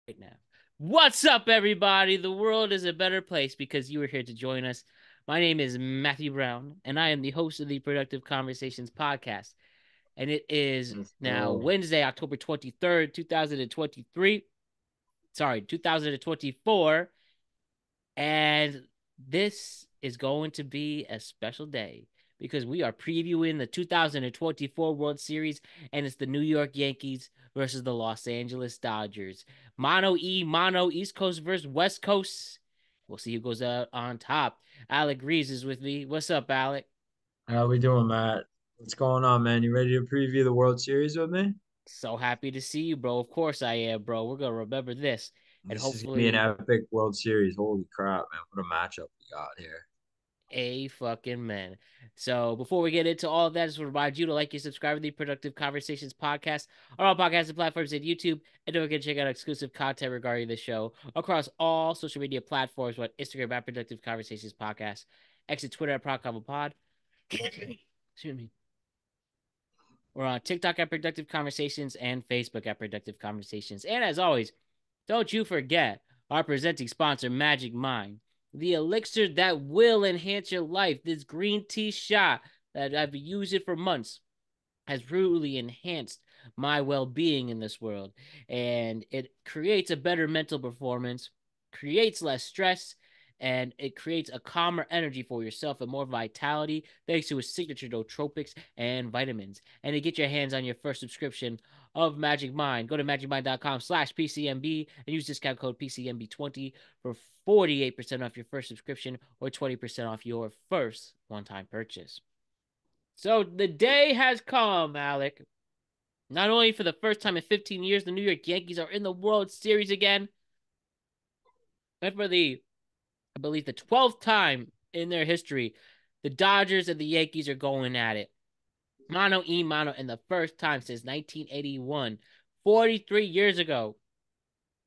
right now. What's up, everybody? The world is a better place because you are here to join us. My name is Matthew Brown, and I am the host of the Productive Conversations podcast. And it is Let's now go. Wednesday, October 23rd, 2023. Sorry, 2024. And this is going to be a special day because we are previewing the 2024 World Series, and it's the New York Yankees versus the Los Angeles Dodgers. Mono, East Coast versus West Coast. We'll see who goes out on top. Alec Reeves is with me. What's up, Alec? How we doing, Matt? What's going on, man? You ready to preview the World Series with me? So happy to see you, bro. Of course I am, bro. We're going to remember this. And This is gonna be an hopefully epic World Series. Holy crap, man! What a matchup we got here. a fucking man. So before we get into all of that, I just want to remind you to like and subscribe to the Productive Conversations podcast on all podcasting platforms and YouTube. And don't forget to check out exclusive content regarding the show across all social media platforms on Instagram at Productive Conversations Podcast, X and Twitter at ProdConvoPod. Excuse me. We're on TikTok at Productive Conversations and Facebook at Productive Conversations. And as always, don't you forget our presenting sponsor, Magic Mind, the elixir that will enhance your life. This green tea shot that I've been using for months has really enhanced my well-being in this world, and it creates a better mental performance, creates less stress, and it creates a calmer energy for yourself and more vitality thanks to its signature nootropics and vitamins. And to get your hands on your first subscription of Magic Mind, go to magicmind.com/PCMB and use discount code PCMB20 for 48% off your first subscription or 20% off your first one-time purchase. So the day has come, Alec. Not only for the first time in 15 years, the New York Yankees are in the World Series again, but for I believe, the 12th time in their history, the Dodgers and the Yankees are going at it. Mano e mano, and the first time since 1981, 43 years ago,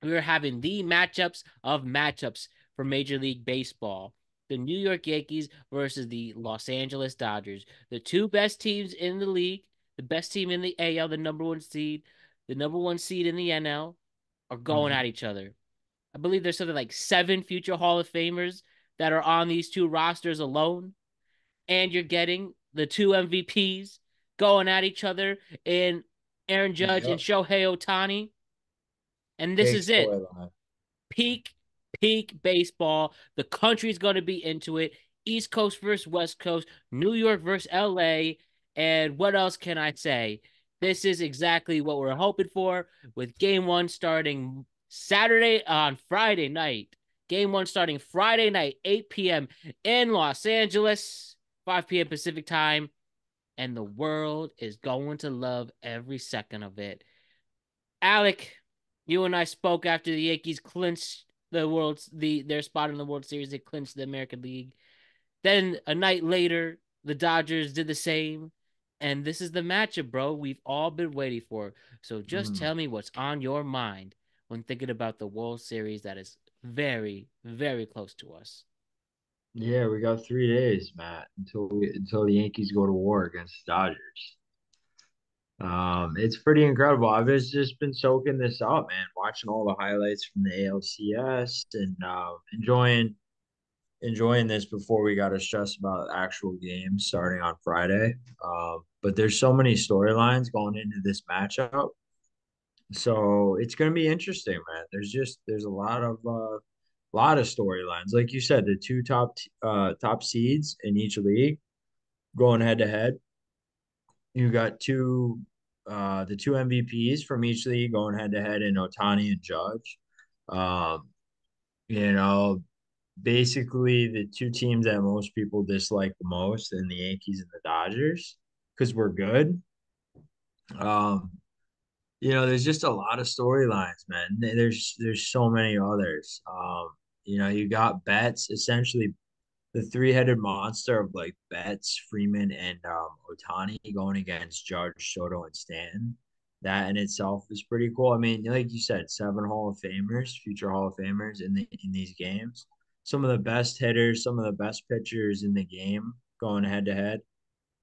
we were having the matchups of matchups for Major League Baseball. The New York Yankees versus the Los Angeles Dodgers, the two best teams in the league, the best team in the AL, the number one seed in the NL, are going Mhm. at each other. I believe there's something like 7 future Hall of Famers that are on these two rosters alone, and you're getting the two MVPs going at each other in Aaron Judge and Yep. Shohei Ohtani. And this Big is it. storyline. peak peak baseball. The country's going to be into it. East Coast versus West Coast, New York versus LA, and what else can I say? This is exactly what we're hoping for with game 1 starting Saturday on Friday night. Game 1 starting Friday night 8 p.m. in Los Angeles, 5 p.m. Pacific time, and the world is going to love every second of it. Alec, you and I spoke after the Yankees clinched their spot in the World Series. They clinched the American League. Then a night later, the Dodgers did the same. And this is the matchup, bro. We've all been waiting for. So just Mhm. tell me what's on your mind when thinking about the World Series that is very, very close to us. Yeah, we got 3 days, Matt, until the Yankees go to war against the Dodgers. It's pretty incredible. I've just been soaking this up, man, watching all the highlights from the ALCS and enjoying this before we got to stress about actual games starting on Friday. But there's so many storylines going into this matchup, so it's going to be interesting, man. There's a lot of storylines, like you said, the two top seeds in each league going head to head. You got the two MVPs from each league going head to head in Otani and Judge. Um, you know, basically the two teams that most people dislike the most, and the Yankees and the Dodgers, because we're good. Um, there's just a lot of storylines, man. There's so many others. You got Betts, essentially the three-headed monster of like Betts, Freeman, and Otani going against Judge, Soto, and Stanton. That in itself is pretty cool. I mean, like you said, seven Hall of Famers, future Hall of Famers in these games. Some of the best hitters, some of the best pitchers in the game going head to head.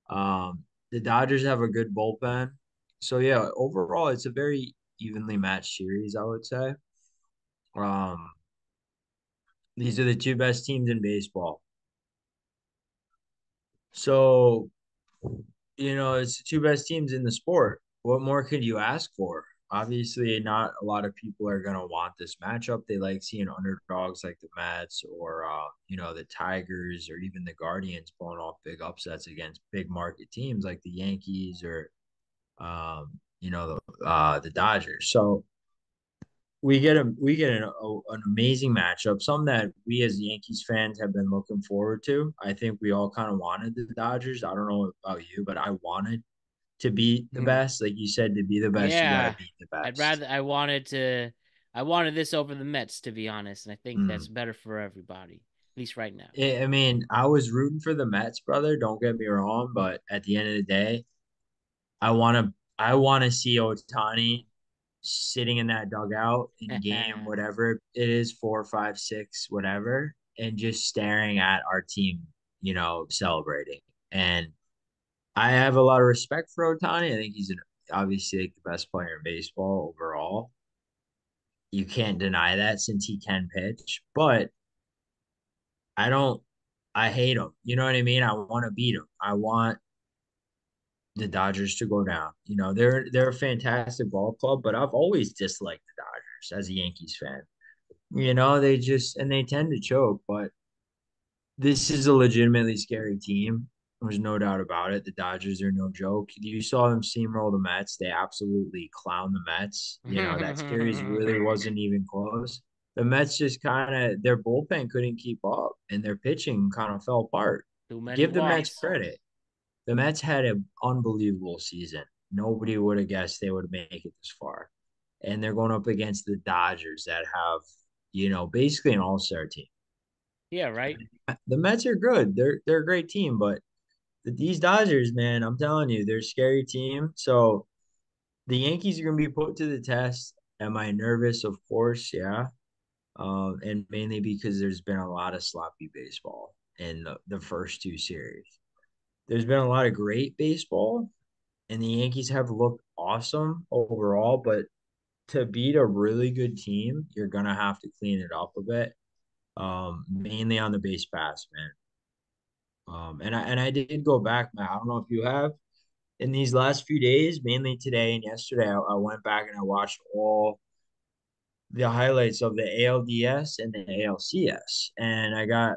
The Dodgers have a good bullpen. So yeah, overall it's a very evenly matched series, I would say. Um, these are the two best teams in baseball. So, it's the two best teams in the sport. What more could you ask for? Obviously, not a lot of people are going to want this matchup. They like seeing underdogs like the Mets or, the Tigers or even the Guardians pulling off big upsets against big market teams like the Yankees or, the Dodgers. So, we get an amazing matchup, something that we as Yankees fans have been looking forward to. I think we all kind of wanted the Dodgers. I don't know about you, but I wanted to beat the best. Like you said, to be the best, you got to Yeah, beat the I'd best. rather I wanted this over the Mets, to be honest, and I think that's Mm. better for everybody, at least right now. I mean, I was rooting for the Mets, brother. Don't get me wrong, but at the end of the day, I want to see Otani sitting in that dugout in game, whatever it is, 4, 5, 6, whatever, and just staring at our team, celebrating. And I have a lot of respect for Otani. I think he's obviously like the best player in baseball overall. You can't deny that since he can pitch, but I don't. I hate him. You know what I mean? I want to beat him. I want the Dodgers to go down. They're a fantastic ball club, but I've always disliked the Dodgers as a Yankees fan. They tend to choke, but this is a legitimately scary team. There's no doubt about it. The Dodgers are no joke. You saw them steamroll the Mets. They absolutely clown the Mets. That series really wasn't even close. The Mets just kind of, their bullpen couldn't keep up and their pitching kind of fell apart. Too many Give the Mets walks. credit. The Mets had an unbelievable season. Nobody would have guessed they would make it this far. And they're going up against the Dodgers that have, basically an all-star team. Yeah, right. The Mets are good. They're a great team, but these Dodgers, man, I'm telling you, they're a scary team. So the Yankees are going to be put to the test. Am I nervous? Of course, yeah. And mainly because there's been a lot of sloppy baseball in the first two series. There's been a lot of great baseball, and the Yankees have looked awesome overall. But to beat a really good team, you're gonna have to clean it up a bit, mainly on the base pass, man. And I did go back, man. I don't know if you have in these last few days, mainly today and yesterday. I went back and I watched all the highlights of the ALDS and the ALCS, and I got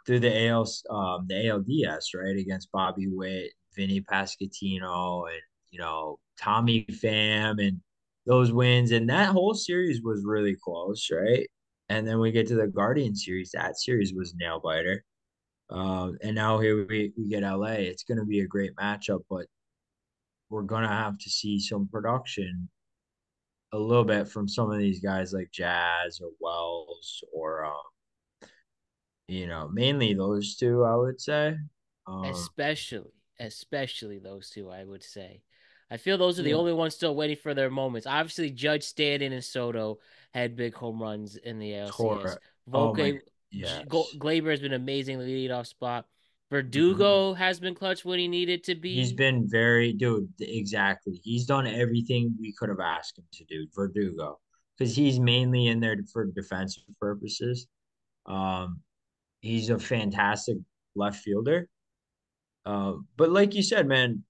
through the ALDS right against Bobby Witt, Vinny Pasquantino, and Tommy Pham, and those wins, and that whole series was really close, right? And then we get to the Guardian series. That series was nail biter. And now here we get LA. It's going to be a great matchup, but we're going to have to see some production a little bit from some of these guys like Jazz or Wells or mainly those two, I would say. Um, Especially those two, I would say. I feel those are the yeah, only ones still waiting for their moments. Obviously, Judge Stanton and Soto had big home runs in the ALCS. Torre. Oh my, Volpe, yes. Glaber has been amazing in the leadoff spot. Mhm. Verdugo has been clutch when he needed to He's be. been very, dude, exactly. He's done everything we could have asked him to do, Verdugo, because he's mainly in there for defensive purposes. Um, he's a fantastic left fielder. But like you said, man,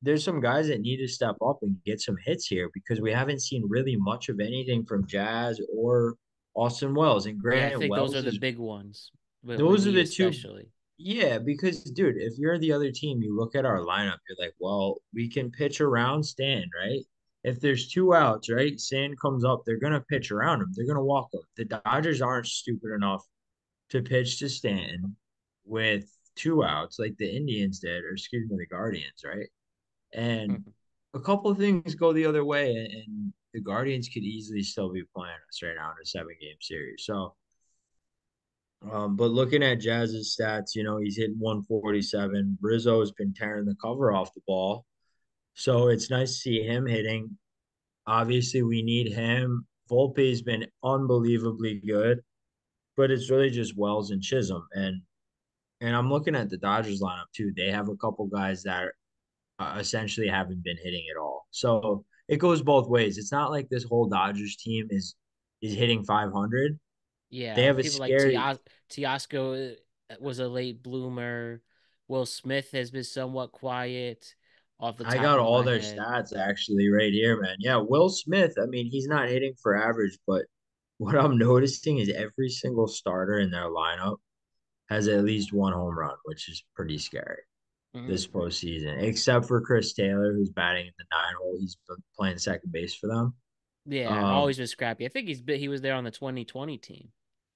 there's some guys that need to step up and get some hits here because we haven't seen really much of anything from Jazz or Austin Wells. And Yeah, I granted, think those are Wells the is big ones. But we those are need the two. especially. Yeah, because dude, if you're the other team, you look at our lineup, you're like, well, we can pitch around Stan, right? If there's two outs, right? Stan comes up, they're gonna pitch around him. They're gonna walk him. The Dodgers aren't stupid enough to pitch to Stanton with two outs like the Indians did, or excuse me, the Guardians, right? And a couple of things go the other way, and the Guardians could easily still be playing us right now in a 7 game series. So but looking at Jazz's stats, he's hitting 147. Rizzo's been tearing the cover off the ball. So it's nice to see him hitting. Obviously, we need him. Volpe's been unbelievably good, but it's really just Wells and Chisholm. And I'm looking at the Dodgers lineup too. They have a couple guys that essentially haven't been hitting at all. So it goes both ways. It's not like this whole Dodgers team is, is hitting 500. They Yeah, have a people like scary. Teoscar was a late bloomer. Will Smith has been somewhat quiet off the I top got of all my their head. stats actually right here, man. Yeah, Will Smith. I mean, he's not hitting for average, but what I'm noticing is every single starter in their lineup has at least one home run, which is pretty scary this Mm. postseason, except for Chris Taylor, who's batting in the 9 hole. He's been playing second base for them. Yeah, Um, always been scrappy. I think he was there on the 2020 team.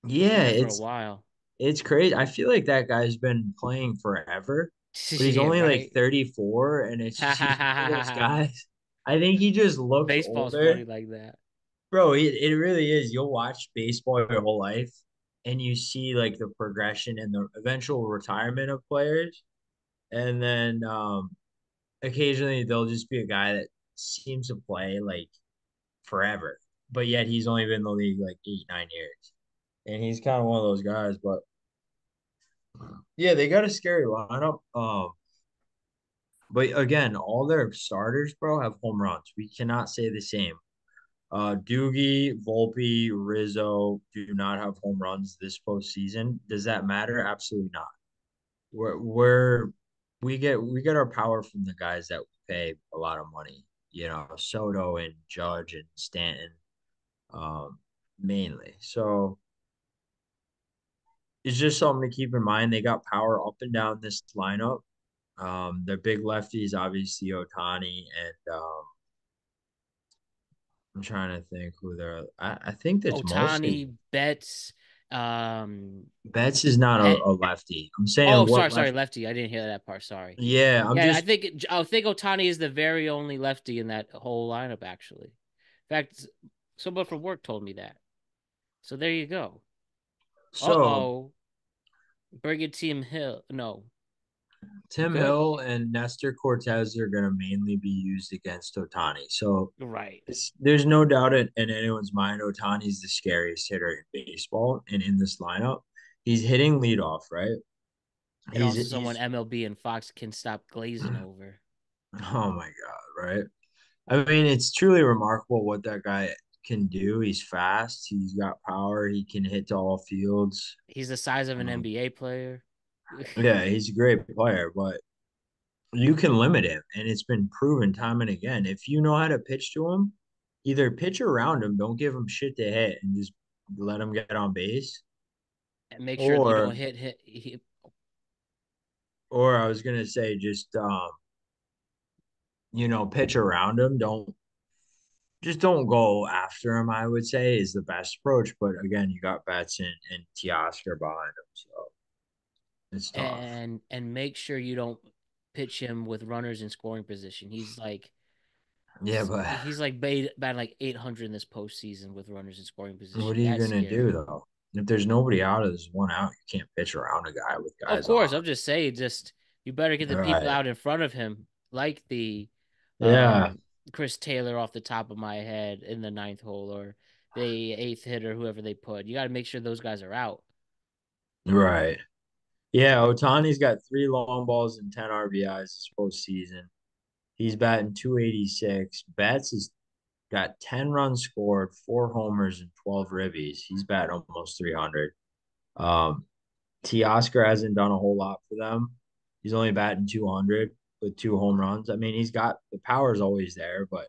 He was yeah, there for a while. it's crazy. I feel like that guy's been playing forever, but he's Yeah, only like right. 34, and it's just he's one of those guys. I think he just looks Baseball's older. funny like that. Bro, it really is. You'll watch baseball your whole life and you see like the progression and the eventual retirement of players. And then occasionally there'll just be a guy that seems to play like forever, but yet he's only been in the league like 8, 9 years. And he's kind of one of those guys. But yeah, they got a scary lineup. But again, all their starters, bro, have home runs. We cannot say the same. Doogie, Volpe, Rizzo do not have home runs this postseason. Does that matter? Absolutely not. We're we get our power from the guys that we pay a lot of money. You know, Soto and Judge and Stanton, um, mainly. So it's just something to keep in mind. They got power up and down this lineup. Their big lefties, obviously Otani and I'm trying to think who they're. I think that's mostly Otani, Betts, um, Betts is not a lefty. I'm saying oh, what sorry, left. lefty. I didn't hear that part. Sorry. Yeah, I'm Yeah, just I think Otani is the very only lefty in that whole lineup. Actually, in fact, someone from work told me that. So there you go. Uh so oh, Brigantine Hill. No, you Tim good? Hill and Nestor Cortez are going to mainly be used against Otani. So Right. there's no doubt in anyone's mind Otani's the scariest hitter in baseball, and in this lineup, he's hitting leadoff, right? And also someone He's MLB and Fox can stop glazing over. oh my God, right? I mean, it's truly remarkable what that guy can do. He's fast, he's got power, he can hit to all fields. He's the size of an Um, NBA player. yeah, he's a great player, but you can limit him, and it's been proven time and again. If you know how to pitch to him, either pitch around him, don't give him shit to hit, and just let him get on base, And make sure you or don't hit. I was gonna say just pitch around him. Don't go after him. I would say is the best approach. But again, you got Betts and Teoscar behind him, so it's tough. And make sure you don't pitch him with runners in scoring position. Yeah, but He's like batting like 800 in this postseason with runners in scoring what are position. you That's gonna do scary. though? If there's nobody out, of there's one out. You can't pitch around a guy with Of guys course, on. I'm just saying, just you better get the All people right. out in front of him, like the Yeah. um Chris Taylor off the top of my head in the ninth hole, or the eighth hitter, whoever they put. You got to make sure those guys are out. Right. Yeah. Otani's got 3 long balls and 10 RBIs this postseason. He's batting 286. Betts has got 10 runs scored, 4 homers, and 12 ribbies. He's batting almost 300. Um, Teoscar hasn't done a whole lot for them. He's only batting 200 with 2 home runs. I mean, he's got the power is always there, but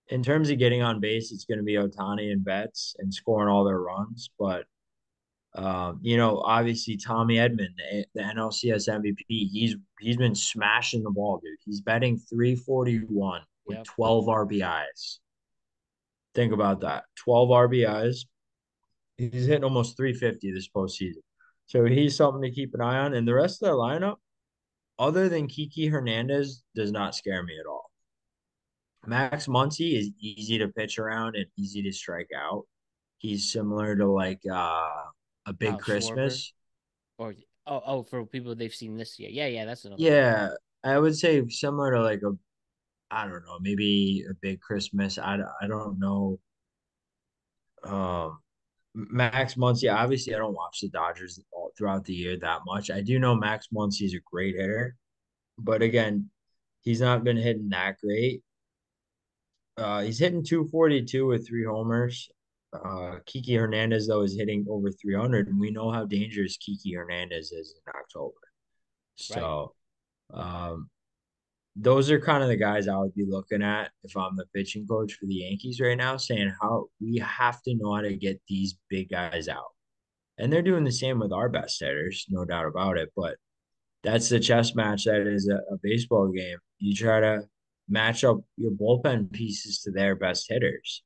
in terms of getting on base, it's going to be Otani and Betts and scoring all their runs. But obviously Tommy Edman, the NLCS MVP, he's been smashing the ball, dude. He's batting 341 with Yep. 12 RBIs. Think about that. 12 RBIs. He's hitting almost 350 this postseason. So he's something to keep an eye on. And the rest of their lineup, other than Kiki Hernandez, does not scare me at all. Max Muncy is easy to pitch around and easy to strike out. He's similar to like a Big Kyle Schwarber, Christmas. or for people they've seen this year. Yeah, yeah, that's another one. Yeah, I would say similar to like I don't know, maybe a Big Christmas. I don't know. Um, Max Muncy, obviously, I don't watch the Dodgers all throughout the year that much. I do know Max Muncy is a great hitter, but again, he's not been hitting that great. He's hitting 242 with 3 homers. Kiki Hernandez though is hitting over 300, and we know how dangerous Kiki Hernandez is in October. Right. So um, those are kind of the guys I would be looking at if I'm the pitching coach for the Yankees right now, saying how we have to know how to get these big guys out. And they're doing the same with our best hitters, no doubt about it. But that's the chess match that is a baseball game. You try to match up your bullpen pieces to their best hitters,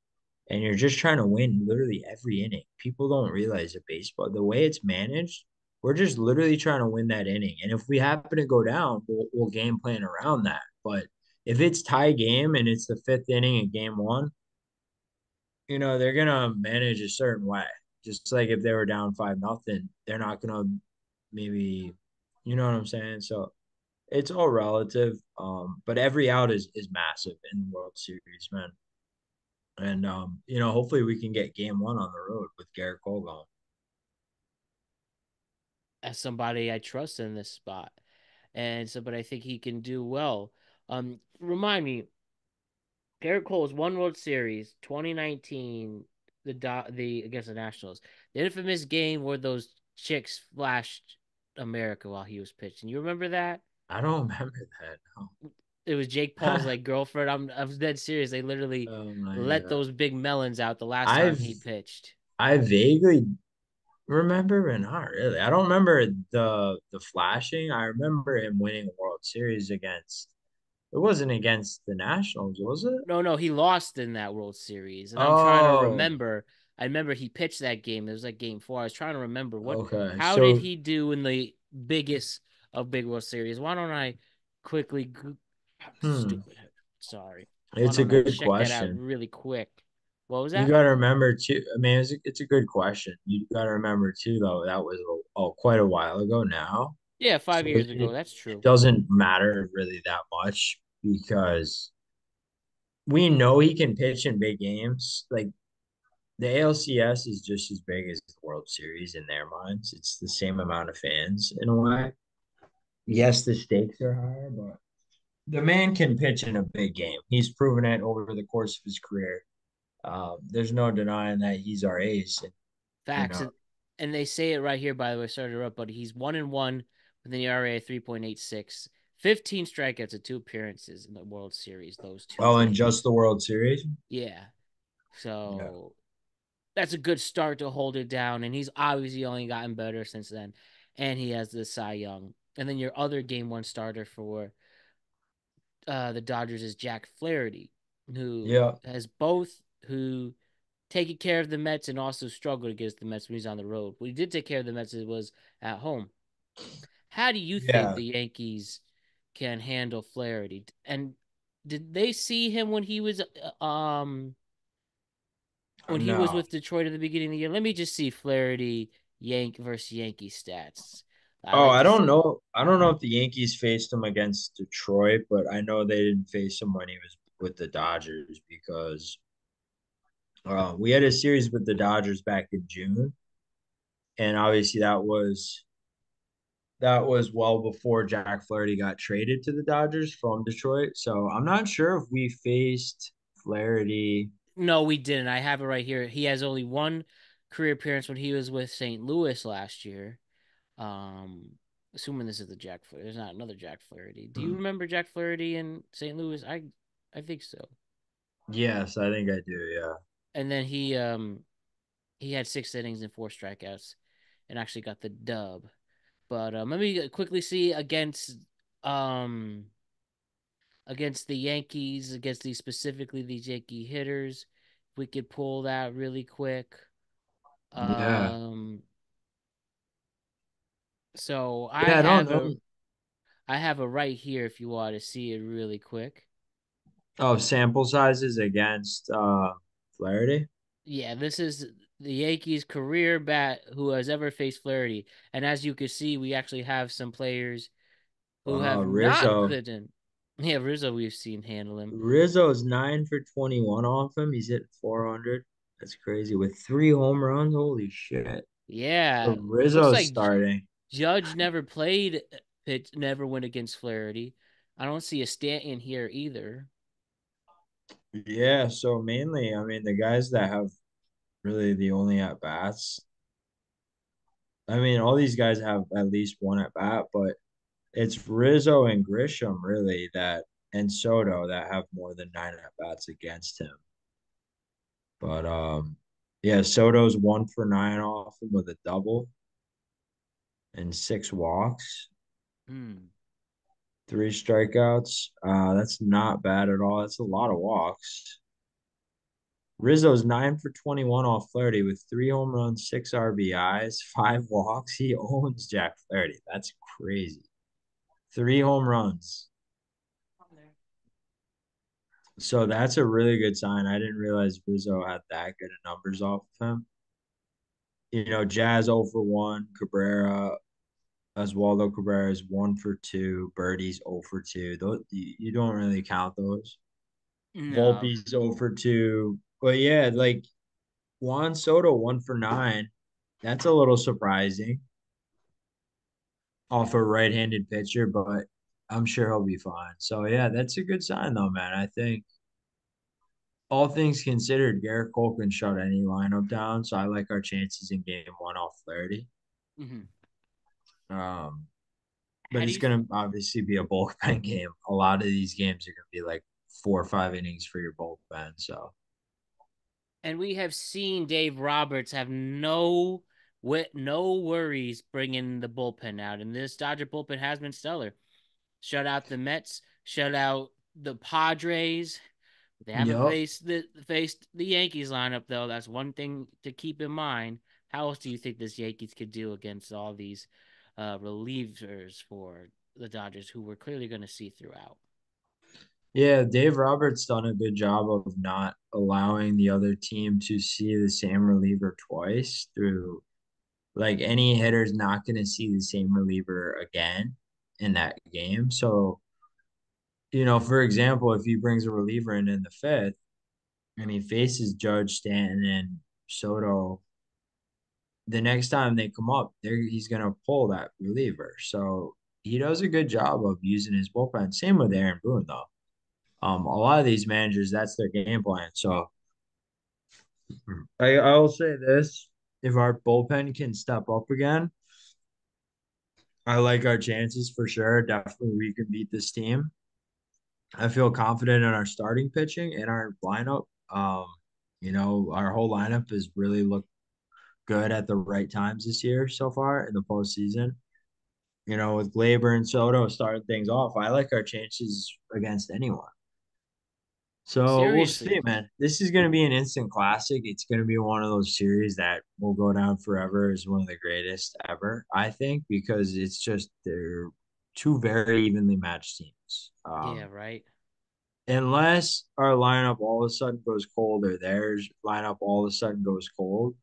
and you're just trying to win literally every inning. People don't realize that baseball, the way it's managed, we're just literally trying to win that inning. And if we happen to go down, we'll game plan around that. But if it's tie game and it's the fifth inning of game one, they're gonna manage a certain way. Just like if they were down 5-0, they're not gonna maybe, you know what I'm saying? So it's all relative. But every out is massive in the World Series, man. And hopefully we can get game one on the road with Garrett Cole going. As somebody I trust in this spot, and somebody I think he can do well. Remind me, Garrett Cole's one World Series, 2019, the against the Nationals. The infamous game where those chicks flashed America while he was pitching. You remember that? I don't remember that. No. It was Jake Paul's like girlfriend. I'm dead serious. They literally Oh my let god. those big melons out the last time I've he pitched. I vaguely remember, but not really. I don't remember the flashing. I remember him winning a World Series against. It wasn't against the Nationals, was it? No, no, he lost in that World Series, and I'm trying to Oh, remember. I remember he pitched that game. It was like game four. I was trying to remember what. okay. How did So, he do in the biggest of big World Series? Why don't I quickly? hmm, Stupid. Sorry. Why it's a don't I good check that out question. really quick? What was You that? got to remember too. I mean, it's a good question. You got to remember too, though. That was quite a while ago now, Yeah, five so years ago. That's it true. doesn't matter really that much because we know he can pitch in big games. Like the ALCS is just as big as the World Series in their minds. It's the same amount of fans in a way. Yes, the stakes are higher, but the man can pitch in a big game. He's proven it over the course of his career. There's no denying that he's our ace. And, you Facts, know, and they say it right here. By the way, sorry to interrupt, but he's 1-1 with an ERA of 3.86, 15 strikeouts at two appearances in the World Series. Those two oh, and just games. the World Series. Yeah, Yeah, so that's a good start to hold it down. And he's obviously only gotten better since then. And he has the Cy Young. And then your other game one starter for the Dodgers is Jack Flaherty, who yeah, has both who taking care of the Mets and also struggled against the Mets when he's on the road. When he did take care of the Mets, it was at home. How do you think yeah. the Yankees can handle Flaherty? And did they see him when he was No. with Detroit at the beginning of the year? Let me just see Flaherty versus Yankee stats. I Oh, like I to don't see. know. I don't know if the Yankees faced him against Detroit, but I know they didn't face him when he was with the Dodgers because we had a series with the Dodgers back in June, and obviously that was well before Jack Flaherty got traded to the Dodgers from Detroit. So I'm not sure if we faced Flaherty. No, we didn't. I have it right here. He has only one career appearance when he was with St. Louis last year. Um, assuming this is the Jack Flaherty. There's not another Jack Flaherty. Do you Hmm. remember Jack Flaherty in St. Louis? I think so. Yes, I think I do. Yeah. And then he had 6 innings and 4 strikeouts, and actually got the dub. But let me quickly see um against the Yankees, against these specifically these Yankee hitters. If we could pull that really quick. Yeah. Um, so Yeah, I don't know. I have a right here if you want to see it really quick. Oh, sample sizes against Flaherty. Yeah, this is the Yankees' career bat who has ever faced Flaherty. And as you can see, we actually have some players who have not Rizzo. put in. Yeah, Rizzo, we've seen handle him. Rizzo's 9 for 21 off him. He's hitting 400. That's crazy with 3 home runs. Holy shit. So Yeah, looks Rizzo's like starting. Judge never played, never went against Flaherty. I don't see a Stanton here either. Yeah, so mainly, I mean, the guys that have really the only at bats. I mean, all these guys have at least one at bat, but it's Rizzo and Grisham really that and Soto that have more than 9 at bats against him. But yeah, Soto's 1 for 9 off him with a double and 6 walks, Hmm. 3 strikeouts. That's not bad at all. That's a lot of walks. Rizzo's 9 for 21 off Flaherty with 3 home runs, 6 RBIs, 5 walks. He owns Jack Flaherty. That's crazy. 3 home runs. So that's a really good sign. I didn't realize Rizzo had that good of numbers off of him. Jazz 0 for 1, Cabrera, Oswaldo Cabrera is 1 for 2, Birdie's 0 for 2. Those you don't really count those. No. Volpe's 0 for 2. But yeah, like Juan Soto 1 for 9. That's a little surprising off a right-handed pitcher, but I'm sure he'll be fine. So yeah, that's a good sign though, man. I think all things considered, Garrett Cole can shut any lineup down. So I like our chances in game one off Flaherty. Hmm. Um, but How do it's you? gonna obviously be a bullpen game. A lot of these games are gonna be like 4 or 5 innings for your bullpen. So And we have seen Dave Roberts have no worries bringing the bullpen out, and this Dodger bullpen has been stellar. Shut out the Mets, shut out the Padres. They haven't yep. faced the Yankees lineup though. That's one thing to keep in mind. How else do you think this Yankees could do against all these relievers for the Dodgers, who we're clearly going to see throughout? Yeah, Dave Roberts done a good job of not allowing the other team to see the same reliever twice through like any hitter's not going to see the same reliever again in that game. So, for example, if he brings a reliever in the fifth and he faces Judge, Stanton, and Soto, the next time they come up, he's going to pull that reliever. So he does a good job of using his bullpen. Same with Aaron Boone, though. A lot of these managers, that's their game plan. So I will say this: if our bullpen can step up again, I like our chances for sure. Definitely, we can beat this team. I feel confident in our starting pitching and our lineup. Our whole lineup has really looked good at the right times this year so far in the postseason. With Glaber and Soto starting things off, I like our chances against anyone. So we'll see, Seriously, man. This is going to be an instant classic. It's going to be one of those series that will go down forever as one of the greatest ever, I think, because it's just they're two very evenly matched teams. yeah, right. Unless our lineup all of a sudden goes cold or theirs lineup all of a sudden goes cold,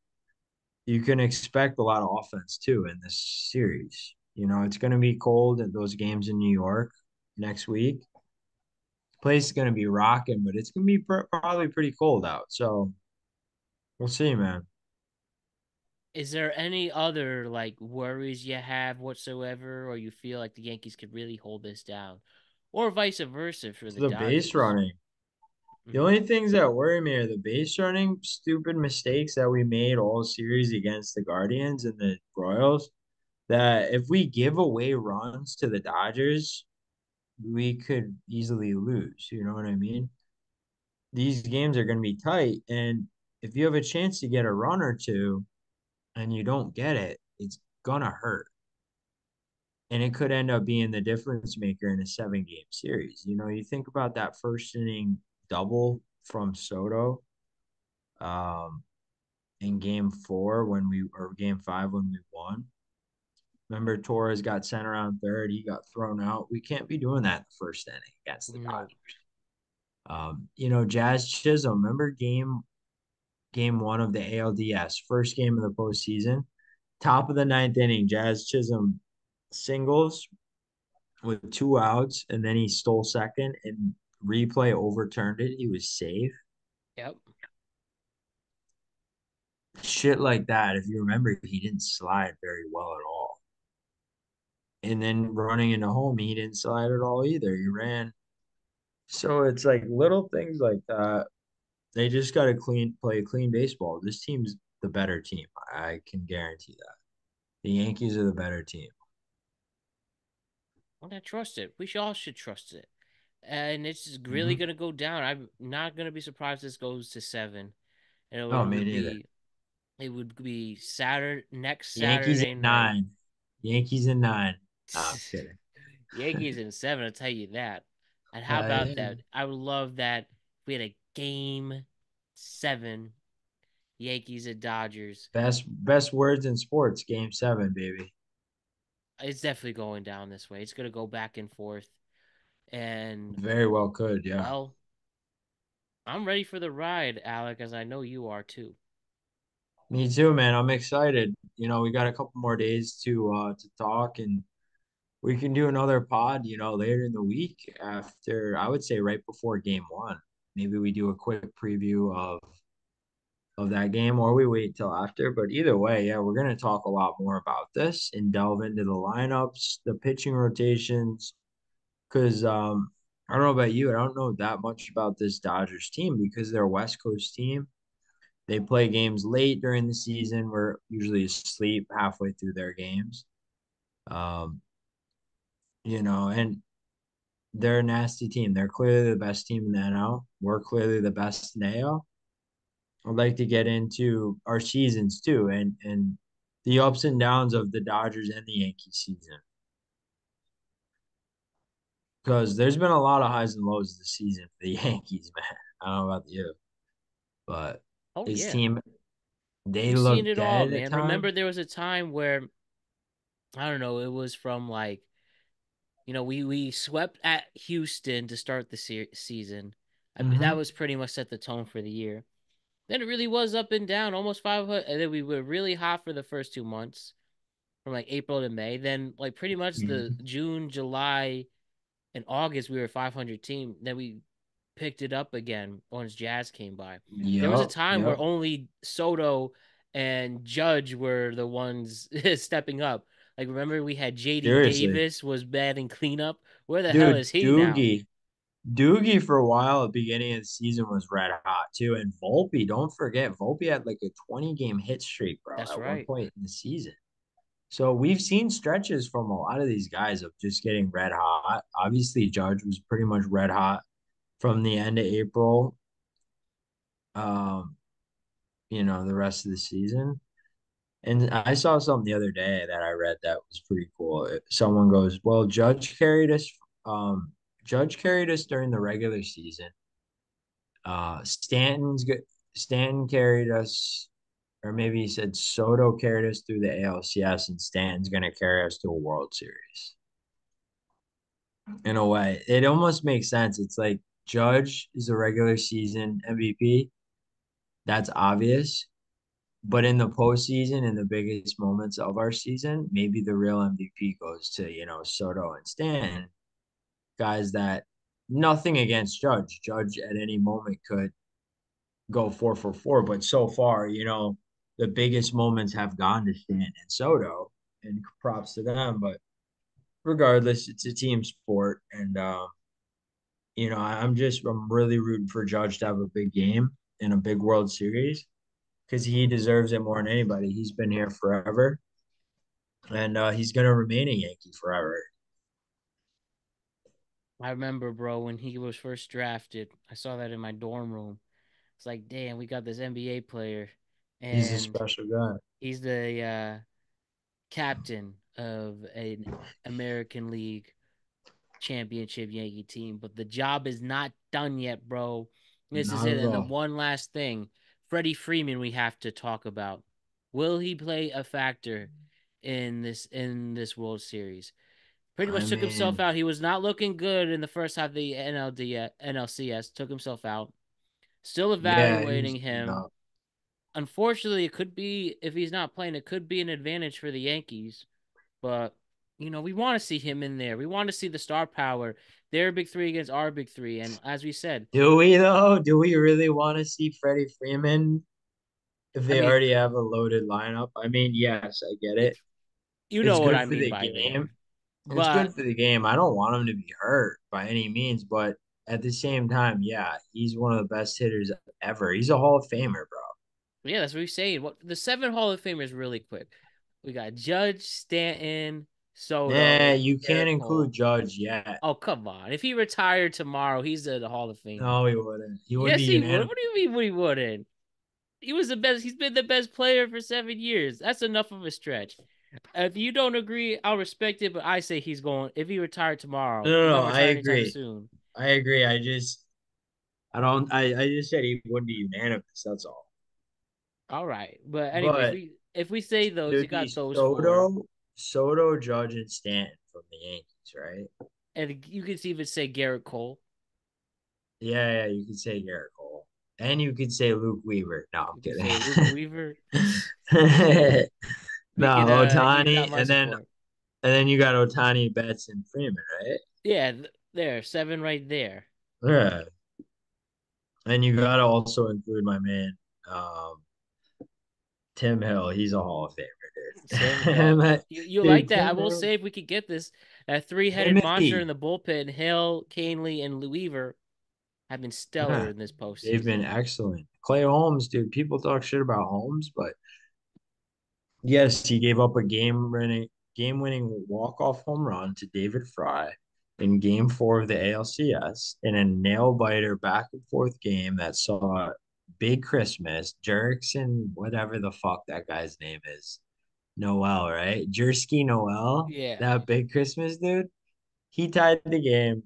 you can expect a lot of offense too in this series. It's going to be cold at those games in New York next week. Place is going to be rocking, but it's going to be probably pretty cold out. So we'll see, man. Is there any other like worries you have whatsoever, or you feel like the Yankees could really hold this down, or vice versa for It's the the base Dodgers? running. The Hmm. only things that worry me are the base running stupid mistakes that we made all series against the Guardians and the Royals. That if we give away runs to the Dodgers, we could easily lose. You know what I mean? These games are going to be tight. And if you have a chance to get a run or two and you don't get it, it's going to hurt. And it could end up being the difference maker in a 7 game series. You think about that first inning double from Soto um, in game 4 or game 5 when we won. Remember, Torres got sent around third. He got thrown out. We can't be doing that in the first inning against the No. Dodgers. Jazz Chisholm. Remember game 1 of the ALDS, first game of the postseason, top of the ninth inning. Jazz Chisholm singles with 2 outs, and then he stole second, and replay overturned it. He was safe. Yep. Shit like that. If you remember, he didn't slide very well at all. And then running into home, he didn't slide at all either. He ran. So it's like little things like that. They just got to play clean baseball. This team's the better team. I can guarantee that. The Yankees are the better team. Well, I trust it. We should all should trust it. And it's just really Hmm. gonna go down. I'm not gonna be surprised if this goes to seven. And Oh, me neither. it would be Saturday next Yankees Saturday in night. 9. Yankees in 9. No, I'm kidding. Yankees in seven, I'll tell you that. And how about Yeah. that? I would love that if we had a game seven, Yankees and Dodgers. Best words in sports. Game 7, baby. It's definitely going down this way. It's gonna go back and forth. And Very well could. Yeah. well, I'm ready for the ride, Alec, as I know you are too. Me too, man. I'm excited. We got a couple more days to talk, and we can do another pod, later in the week after, I would say, right before game 1. Maybe we do a quick preview of that game, or we wait till after. But either way, yeah, we're gonna talk a lot more about this and delve into the lineups, the pitching rotations, because I don't know about you, I don't know that much about this Dodgers team because they're a West Coast team. They play games late during the season. We're usually asleep halfway through their games. Um, and they're a nasty team. They're clearly the best team in the NL. We're clearly the best in the AL. I'd like to get into our seasons too, and the ups and downs of the Dodgers and the Yankees season. Because there's been a lot of highs and lows this season for the Yankees, man. I don't know about you, but Oh this yeah. team, they We've seen look it all, dead at man. Remember times. there was a time where I don't know, it was from like we swept at Houston to start the season. That Hmm. was pretty much set the tone for the year. Then it really was up and down, almost 500. And then we were really hot for the first 2 months, from like April to May. Then like pretty much the Hmm. June, July, and August we were a 500 team. Then we picked it up again once Jazz came by. There was a Yep, time where yep. only Soto and Judge were the ones stepping up. Like remember we had JD Seriously, Davis was batting cleanup. Where the hell dude, is he now? Doogie for a while at the beginning of the season was red hot too, and Volpe, don't forget, Volpe had like a 20-game hit streak, bro, That's at one right. point in the season. So we've seen stretches from a lot of these guys of just getting red hot. Obviously, Judge was pretty much red hot from the end of April, um, the rest of the season. And I saw something the other day that I read that was pretty cool. Someone goes, "Well, Um, Judge carried us during the regular season. Stanton's good. Stanton carried us, or maybe he said Soto carried us through the ALCS, and Stanton's going to carry us to a World Series." In a way, it almost makes sense. It's like Judge is a regular season MVP. That's obvious. But in the postseason, in the biggest moments of our season, maybe the real MVP goes to, Soto and Stanton, guys that nothing against Judge. Judge at any moment could go 4 for 4, but so far, the biggest moments have gone to Stanton and Soto, and props to them. But regardless, it's a team sport, and I'm really rooting for Judge to have a big game in a big World Series because he deserves it more than anybody. He's been here forever, and he's gonna remain a Yankee forever. I remember, bro, when he was first drafted. I saw that in my dorm room. It's like, damn, we got this NBA player, He's a and special guy. he's the captain of an American League championship Yankee team. But the job is not done yet, bro. This is Not it. at And the all. one last thing, Freddie Freeman, we have to talk about. Will he play a factor in this World Series? Pretty I much took himself mean, out. He was not looking good in the first half of the NLCS. Took himself out. Still yeah, he was evaluating banged him. up. Unfortunately, it could be if he's not playing, it could be an advantage for the Yankees. But we want to see him in there. We want to see the star power. Their big three against our big three, and as we said, Do we though? Do we really want to see Freddie Freeman if I they mean, already have a loaded lineup? I mean, yes, I get it. you It's know what good I for mean the by there. game. It's But good for the game. I don't want him to be hurt by any means, but at the same time, yeah, he's one of the best hitters ever. He's a Hall of Famer, bro. Yeah, that's what he's saying. What the seven Hall of Famers really quick. We got Judge, Stanton, Nah, Soto, you can't Garrett include Cole. Judge yet. Oh, come on. If he retired tomorrow, he's in the Hall of Fame. No, he wouldn't. He would be Yes, he would. unanimous. What do you mean he wouldn't? He was the best. He's been the best player for 7 years. That's enough of a stretch. If you don't agree, I'll respect it, but I say he's going. If he retired No, tomorrow, no, he's no. not I retiring anytime agree. soon. I agree. I don't. I just said he wouldn't be unanimous. That's all. All right, but anyway, But if we say it those, you would be got those four, Soto, Judge, and Stanton from the Yankees, right? and you can even say Garrett Cole. Yeah, yeah. You could say Garrett Cole, and you could say Luke Weaver. No, I'm You can kidding. say Luke Weaver. No, We could give you that Otani, much support. and then you got Otani, Betts, and Freeman, right? Yeah, there, seven right there. Yeah. And you gotta also include my man, um, Tim Hill. He's a Hall of Tim Famer, Hill. dude. You like Dude, that? I Tim will Hill, say if we could get this, that three-headed monster in Timothy. the bullpen, Hill, Canley, and Weaver have been stellar Yeah, in this they've been postseason. excellent. Clay Holmes, dude. People talk shit about Holmes, but yes, he gave up a game winning walk-off home run to David Fry in game four of the ALCS in a nail biter back and forth game that saw Big Christmas, Jerkson, whatever the fuck that guy's name is. Noel, right? Jersky Noel, Yeah. that Big Christmas dude. He tied the game.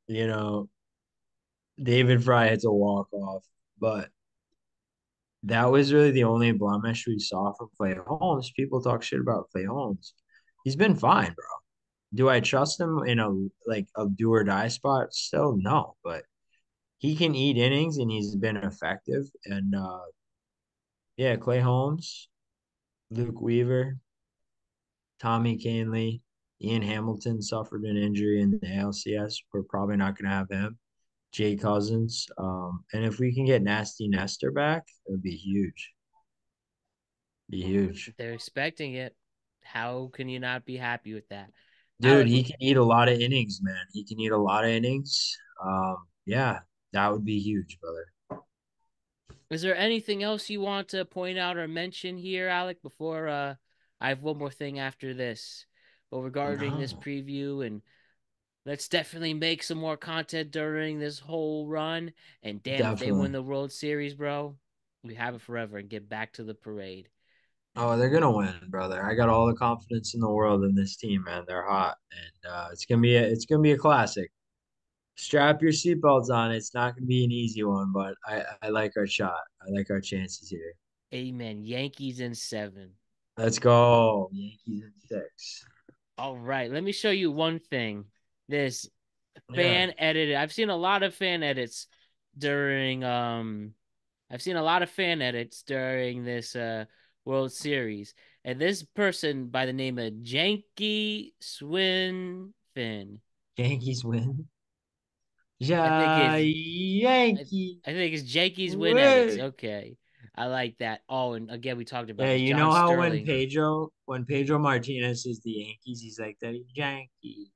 You know, David Fry hits a walk-off, but that was really the only blemish we saw from Clay Holmes. People talk shit about Clay Holmes. He's been fine, bro. Do I trust him in a do or die spot? Still no, but he can eat innings and he's been effective. And yeah, Clay Holmes, Luke Weaver, Tommy Canley, Ian Hamilton suffered an injury in the ALCS. We're probably not going to have him. Jay Cousins. And if we can get Nasty Nestor back, it would be huge. Be huge. They're expecting it. How can you not be happy with that? Dude, Alec, he can eat a lot of innings, man. He can eat a lot of innings. Yeah, that would be huge, brother. is there anything else you want to point out or mention here, Alec, before I have one more thing after this? But regarding this No, preview, and let's definitely make some more content during this whole run. And damn, if they win definitely. the World Series, bro, we have it forever and get back to the parade. Oh, they're gonna win, brother. I got all the confidence in the world in this team, man. They're hot, and it's gonna be a classic. Strap your seatbelts on. It's not gonna be an easy one, but I like our shot. I like our chances here. Amen. Yankees in seven. Let's go, Yankees in six. All right, let me show you one thing. This Yeah, fan edited. During I've seen a lot of fan edits during this World Series. And this person by the name of Janky Swinfin. Yankees win. I think Yeah, his I, Yankees I think it's Janky's win edits. win. Okay. I like that. Oh, and again we talked about Yeah, this. you John know how Sterling. When Pedro Martinez is the Yankees, he's like the Yankees.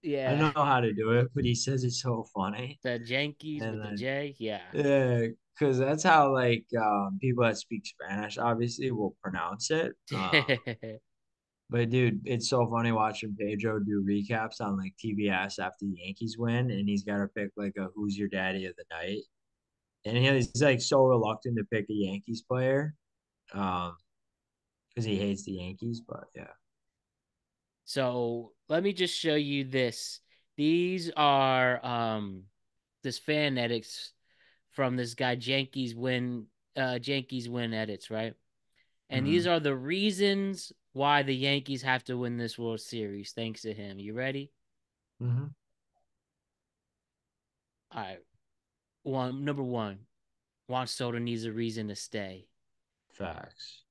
I Yeah. don't know how to do it, but he says it's so funny. The Jankies And with the then J. Yeah. yeah, because that's how like people that speak Spanish obviously will pronounce it. But dude, it's so funny watching Pedro do recaps on like TBS after the Yankees win, and he's got to pick like a who's your daddy of the night, and he's like so reluctant to pick a Yankees player, um, because he hates the Yankees. But yeah. So let me just show you this. These are this fan edits from this guy Yankees win edits, right? And these Mm-hmm. are the reasons why the Yankees have to win this World Series, thanks to him. You ready? Mm-hmm. All right. Number one, Juan Soto needs a reason to stay. Facts.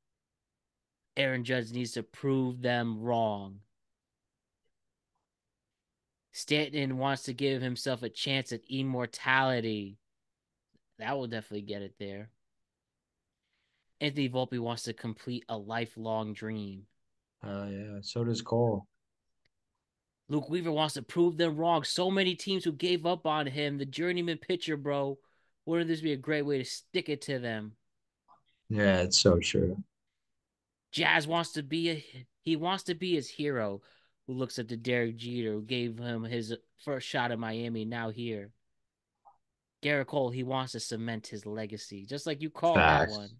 Aaron Judge needs to prove them wrong. Stanton wants to give himself a chance at immortality. That will definitely get it there. Anthony Volpe wants to complete a lifelong dream. Yeah. So does Cole. Luke Weaver wants to prove them wrong. So many teams who gave up on him, the journeyman pitcher, bro. Wouldn't this be a great way to stick it to them? Yeah, it's so true. Jazz wants to be he wants to be his hero, who looks at the Derek Jeter who gave him his first shot at Miami, now here. Garrett Cole, he wants to cement his legacy, just like you called that Facts. one.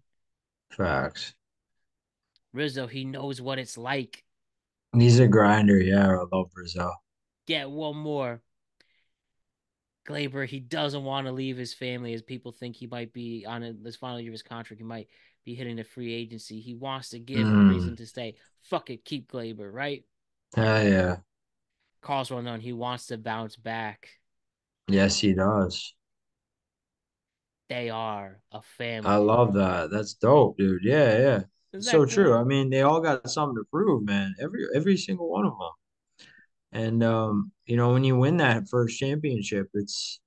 Facts. Rizzo, he knows what it's like. He's a grinder. Yeah, I love Brazil. Get one more. Glaber, he doesn't want to leave his family as people think he might be on this final year of his contract. He might be hitting the free agency. He wants to give him reason Mm. to stay. Fuck it, keep Glaber, right? Hell yeah. Carl's Rondon, he wants to bounce back. Yes, he does. They are a I family, love bro. that. That's dope, dude. Yeah, yeah. Isn't It's so that true. cool? I mean, they all got something to prove, man. Every single one of them. And when you win that first championship, it's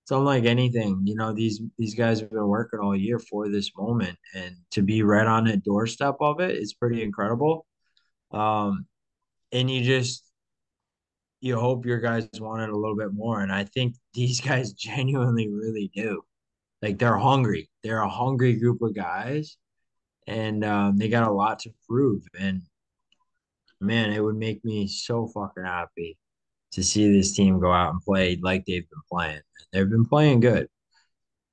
unlike anything. These guys have been working all year for this moment, and to be right on the doorstep of it is pretty incredible. Um, and you hope your guys want it a little bit more, and I think these guys genuinely really do. Like they're hungry. They're a hungry group of guys, and they got a lot to prove. And man, it would make me so fucking happy to see this team go out and play like they've been playing. They've been playing good.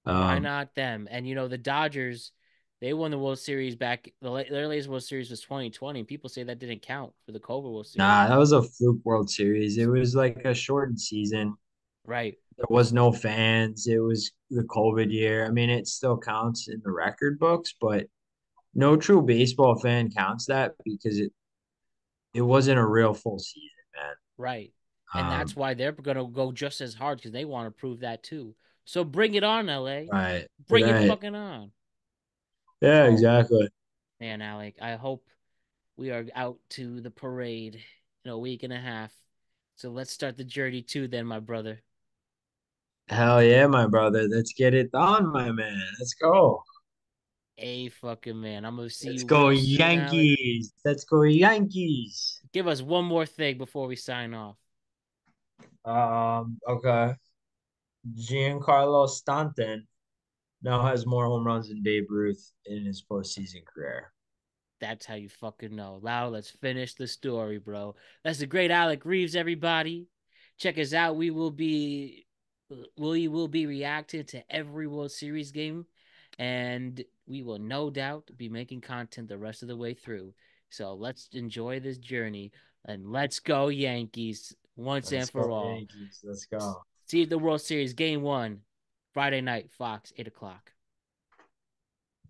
Why Um, not them? And the Dodgers, they won the World Series back. Their latest World Series was 2020. People say that didn't count for the COVID World nah, Series. that was a fluke World Series. It was like a shortened season. Right, There was no fans. It was the COVID year. I mean, it still counts in the record books, but no true baseball fan counts that because it wasn't a real full season, man. right. And that's why they're gonna go just as hard because they want to prove that too. So bring it on, LA. Right, Bring it right. fucking on. Yeah, Oh exactly. man, Alec. I hope we are out to the parade in a week and a half. So let's start the journey too, then, my brother. Hell yeah, my brother. Let's get it done, my man. Let's go. A fucking man. I'm gonna see Let's you go, real soon, Alec. Yankees. Let's go, Yankees. Give us one more thing before we sign off. Okay. Giancarlo Stanton now has more home runs than Babe Ruth in his postseason career. That's how you fucking know. Now let's finish the story, bro. That's the great Alec Reeves, everybody. Check us out. We will be reacting to every World Series game, and we will no doubt be making content the rest of the way through. So let's enjoy this journey and let's go Yankees once and Let's for go, all. Yankees. Let's go. See the World Series game 1, Friday night, Fox, 8 o'clock.